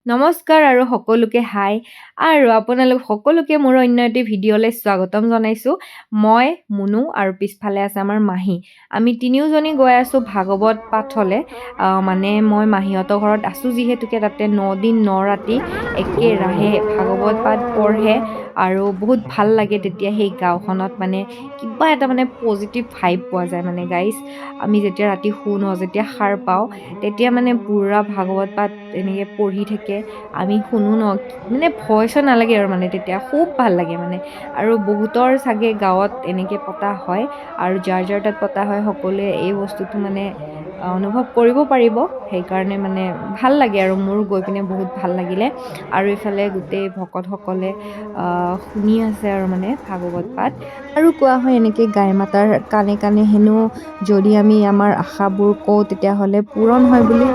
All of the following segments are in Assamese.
নমস্কাৰ আৰু সকলোকে হাই আৰু আপোনালোক সকলোকে মোৰ অন্য এটি ভিডিঅ'লৈ স্বাগতম জনাইছোঁ। মই মুনু আৰু পিছফালে আছে আমাৰ মাহী। আমি তিনিওজনী গৈ আছোঁ ভাগৱত পাঠলৈ। মানে মই মাহীহঁতৰ ঘৰত আছোঁ যিহেতুকে তাতে 9 দিন 9 ৰাতি একেৰাহে ভাগৱত পাঠ পঢ়ে আৰু বহুত ভাল লাগে তেতিয়া সেই গাঁওখনত মানে কিবা এটা মানে পজিটিভ ভাইব পোৱা যায় মানে গাইজ। আমি যেতিয়া ৰাতি শুওঁ ন, যেতিয়া সাৰ পাওঁ তেতিয়া মানে পুৰা ভাগৱত পাঠ এনেকৈ পঢ়ি থাকে আমি শুনো ন, মানে ভয়ছো নালাগে আৰু মানে তেতিয়া খুব ভাল লাগে মানে। আৰু বহুতৰ চাগে গাঁৱত এনেকৈ পতা হয় আৰু যাৰ যাৰ তাত পতা হয় সকলোৱে এই বস্তুটো মানে অনুভৱ কৰিব পাৰিব। সেইকাৰণে মানে ভাল লাগে আৰু মোৰ গৈ পিনে বহুত ভাল লাগিলে। আৰু ইফালে গোটেই ভকতসকলে শুনি আছে আৰু মানে ভাগৱত পাঠ। আৰু কোৱা হয় এনেকৈ গাই মাতাৰ কাণে কাণে হেনো যদি আমি আমাৰ আশাবোৰ কওঁ তেতিয়াহ'লে পূৰণ হয় বুলি।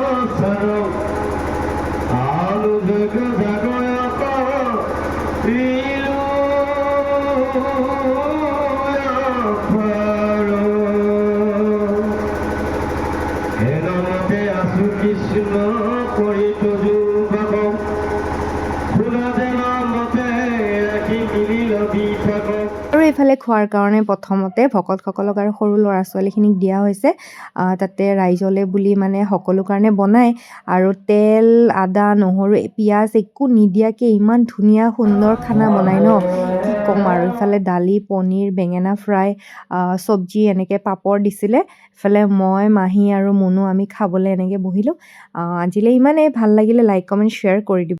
আৰু এইফালে খোৱাৰ কাৰণে প্ৰথমতে ভকতসকলক আৰু সৰু ল'ৰা ছোৱালীখিনিক দিয়া হৈছে। তাতে ৰাইজলে বুলি মানে সকলো কাৰণে বনায় আৰু তেল আদা নহৰু পিঁয়াজ একো নিদিয়াকৈ ইমান ধুনীয়া সুন্দৰ খানা বনায় ন, কি ক'ম আৰু। ইফালে দালি পনীৰ বেঙেনা ফ্ৰাই চব্জি এনেকৈ পাপৰ দিছিলে। ইফালে মই মাহী আৰু মুনু আমি খাবলৈ এনেকৈ বহিলোঁ। আজিলৈ ইমানেই। ভাল লাগিলে লাইক কমেণ্ট শ্বেয়াৰ কৰি দিব।